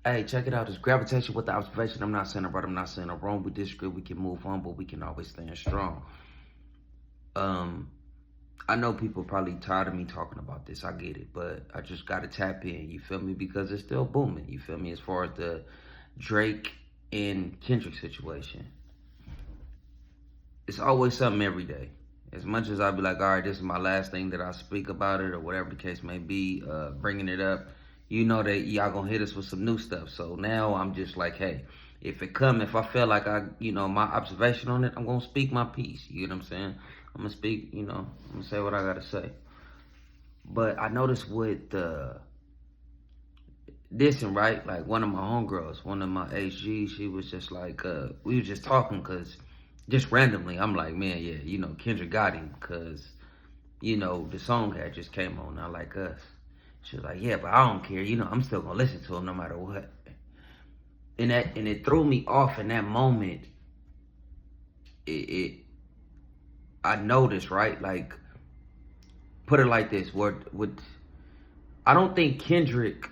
Hey, check it out. It's gravitation with the observation. I'm not saying I'm right. I'm not saying I'm wrong. We disagree. We can move on, but we can always stand strong. Um, I know people probably tired of me talking about this. I get it, but I just gotta tap in. You feel me? Because it's still booming. You feel me? As far as the Drake and Kendrick situation, it's always something every day. As much as I'll be like, all right, this is my last thing that I speak about it, or whatever the case may be, bringing it up, you know that y'all gonna hit us with some new stuff. So now I'm just like, hey, if I feel like my observation on it, I'm gonna speak my piece. You know what I'm saying? I'm gonna speak, I'm gonna say what I gotta say. But I noticed with this and right, like one of my homegirls, one of my HGs, she was just like, we were just talking because just randomly, I'm like, man, yeah, Kendrick got him because, the song had just came on, Not Like Us. She was like, yeah, but I don't care, I'm still gonna listen to him no matter what. And it threw me off in that moment. It I noticed, right? Like, put it like this, I don't think Kendrick,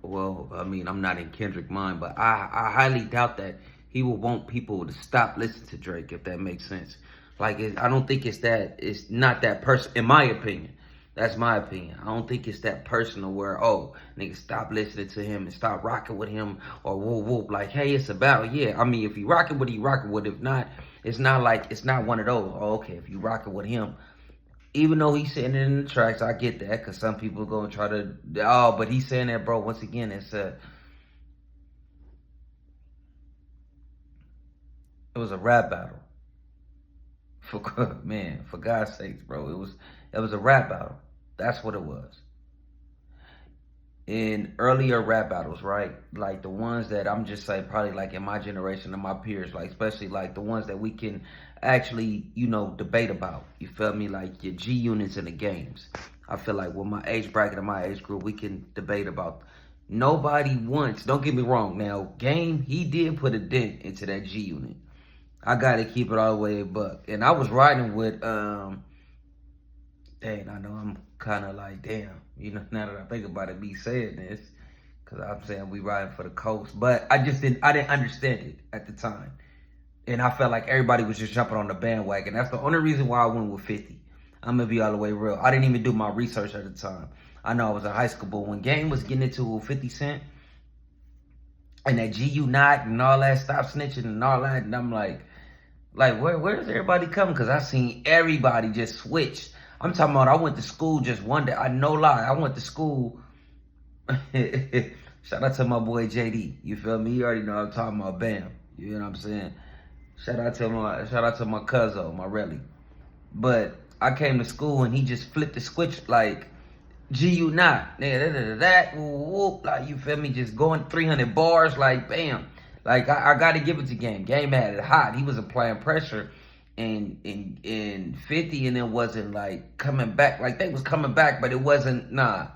well, I mean, I'm not in Kendrick mind, but I highly doubt that he will want people to stop listening to Drake, if that makes sense. Like, I don't think it's not that person, in my opinion. That's my opinion. I don't think it's that personal where, oh, nigga, stop listening to him and stop rocking with him, or whoop, whoop. Like, hey, it's about, yeah, I mean, if you rocking with, you rocking with. If not, it's not one of those. Oh, okay, if you rocking with him, even though he's saying it in the tracks, I get that, because some people are going to try to, oh, but he's saying that, bro, once again, it was a rap battle. For God's sakes, bro, it was a rap battle. That's what it was. In earlier rap battles, right? Like the ones that I'm just saying, probably like in my generation and my peers, like especially like the ones that we can actually, debate about. You feel me? Like your G units in the games. I feel like with my age bracket and my age group, we can debate about. Nobody wants. Don't get me wrong. Now, Game, he did put a dent into that G unit. I gotta keep it all the way a buck. And I was riding with dang, I know I'm kind of like, damn, now that I think about it, me saying this, because I'm saying we riding for the coast, but I didn't understand it at the time. And I felt like everybody was just jumping on the bandwagon. That's the only reason why I went with 50. I'm going to be all the way real. I didn't even do my research at the time. I know I was in high school, but when Game was getting into 50 Cent, and that GU not and all that, stop snitching and all that, and I'm like where's everybody coming? Because I seen everybody just switch. I'm talking about I went to school just one day. I no lie. I went to school. Shout out to my boy JD. You feel me? You already know I'm talking about Bam. You know what I'm saying? Shout out to my cousin, my Relly. But I came to school and he just flipped the switch like GU not. Nigga, that, whoop, like, you feel me? Just going 300 bars, like, bam. Like, I got to give it to Game. Game had it hot. He was applying pressure. And in 50, and it wasn't, like, coming back. Like, they was coming back, but it wasn't, nah.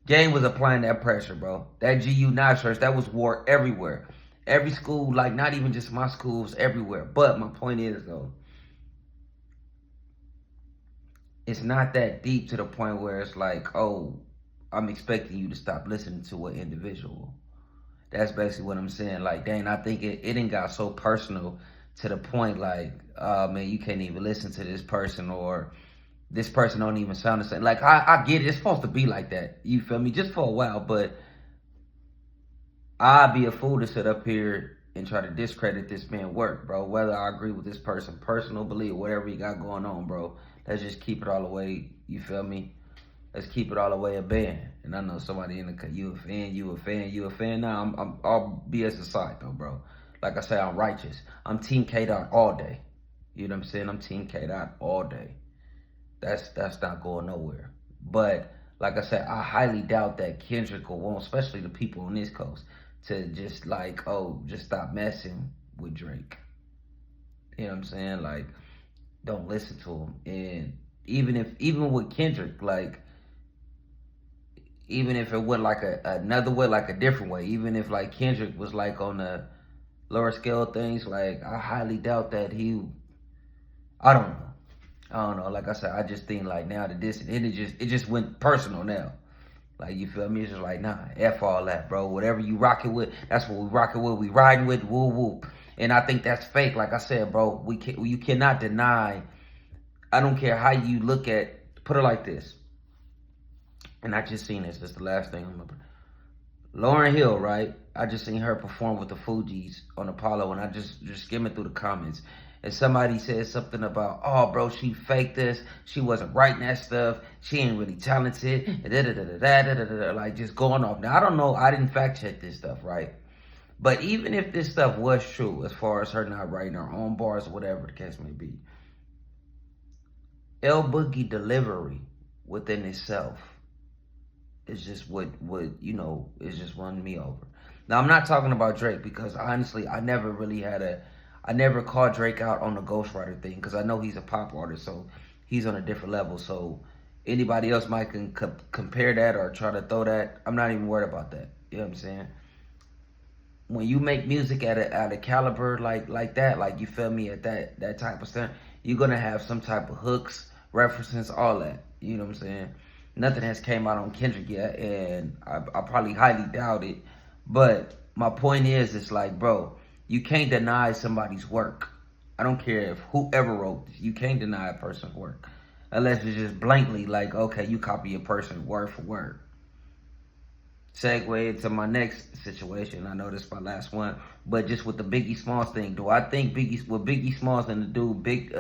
Game was applying that pressure, bro. That GU not shirts, that was wore everywhere. Every school, like, not even just my schools, everywhere. But my point is, though, it's not that deep to the point where it's like, oh, I'm expecting you to stop listening to an individual. That's basically what I'm saying. Like, dang, I think it ain't got so personal to the point like, oh, man, you can't even listen to this person, or this person don't even sound the same. Like, I get it. It's supposed to be like that. You feel me? Just for a while. But I'd be a fool to sit up here and try to discredit this man's work, bro. Whether I agree with this person, personal belief, whatever he got going on, bro. Let's just keep it all the way, you feel me? Let's keep it all the way a band. And I know somebody in the you a fan. Now I'm all BS aside though, bro. Like I say, I'm righteous. I'm Team K Dot all day. You know what I'm saying? I'm Team K Dot all day. That's not going nowhere. But like I said, I highly doubt that Kendrick will want, especially the people on this coast, to just like, oh, just stop messing with Drake. You know what I'm saying? Like, don't listen to him. And even with Kendrick, like, even if it went like another way, like a different way, even if like Kendrick was like on the lower scale of things, like, I highly doubt that I don't know. I don't know. Like I said, I just think like now that it just went personal now. Like, you feel me? It's just like, nah, F all that, bro. Whatever you rocking with, that's what we rocking with. We riding with, woo woo. And I think that's fake. Like I said, bro, you cannot deny. I don't care how you look at, put it like this. And I just seen this. This is the last thing I'm gonna. Lauryn Hill, right? I just seen her perform with the Fugees on Apollo, and I just skimming through the comments. And somebody said something about, oh, bro, she faked this. She wasn't writing that stuff. She ain't really talented. Like, just going off. Now, I don't know. I didn't fact check this stuff, right? But even if this stuff was true, as far as her not writing her own bars or whatever the case may be, L Boogie delivery within itself is just what you know, is just running me over. Now, I'm not talking about Drake, because honestly, I never called Drake out on the ghostwriter thing, because I know he's a pop artist, so he's on a different level. So anybody else might compare that or try to throw that. I'm not even worried about that. You know what I'm saying? When you make music at a caliber like that, like, you feel me, at that type of stuff, you're gonna have some type of hooks, references, all that. You know what I'm saying? Nothing has came out on Kendrick yet, and I probably highly doubt it. But my point is, it's like, bro, you can't deny somebody's work. I don't care if whoever wrote this, you can't deny a person's work. Unless it's just blankly like, okay, you copy a person word for word. Segue into my next situation. I know this is my last one, but just with the Biggie Smalls thing, do I think Biggie Smalls and the dude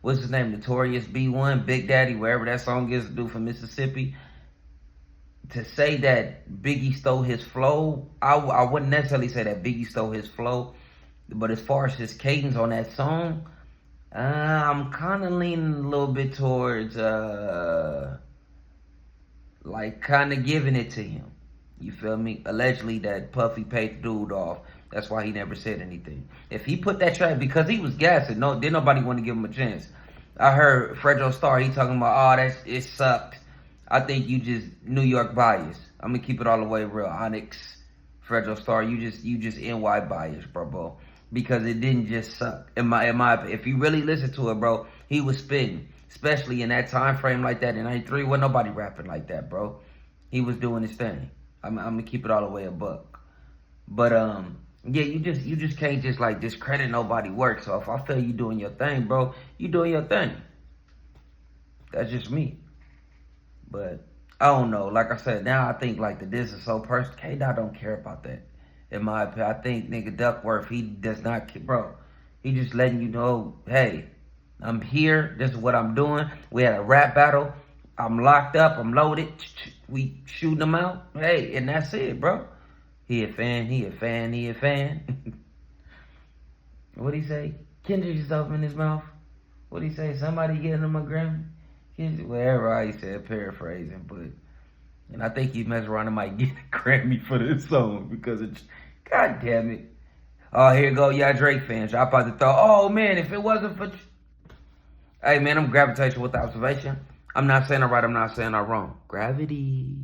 what's his name, Notorious B1, Big Daddy, wherever that song is, the dude from Mississippi, to say that Biggie stole his flow, I wouldn't necessarily say that Biggie stole his flow, but as far as his cadence on that song, I'm kind of leaning a little bit towards like kind of giving it to him. You feel me? Allegedly that Puffy paid the dude off. That's why he never said anything. If he put that track, because he was gassing, didn't nobody want to give him a chance. I heard Fredro Starr, he talking about, oh, it sucked. I think you just New York bias. I'm gonna keep it all the way real. Onyx, Fredro Starr, you just NY bias, bro. Because it didn't just suck. If you really listen to it, bro, he was spitting. Especially in that time frame like that in '93, wasn't nobody rapping like that, bro. He was doing his thing. I'm gonna keep it all the way a buck. But yeah, you just can't just like discredit nobody work. So if I feel you doing your thing, bro, you doing your thing. That's just me. But I don't know. Like I said, now I think like the diss is so personal. K-Dot don't care about that. In my opinion, I think nigga Duckworth, he does not care, bro. He just letting you know, hey, I'm here. This is what I'm doing. We had a rap battle. I'm locked up. I'm loaded. We shooting them out. Hey, and that's it, bro. He a fan. He a fan. He a fan. What'd he say? Kendrick just opened his mouth. What'd he say? Somebody getting him a Grammy? Wherever he said, paraphrasing, but, and I think he messed around and might get a Grammy for this song because it's, god damn it. Oh, here go, y'all Drake fans. Y'all about to throw, oh man, if it wasn't for, hey man, I'm gravitational with the observation. I'm not saying I'm right, I'm not saying I'm wrong. Gravity.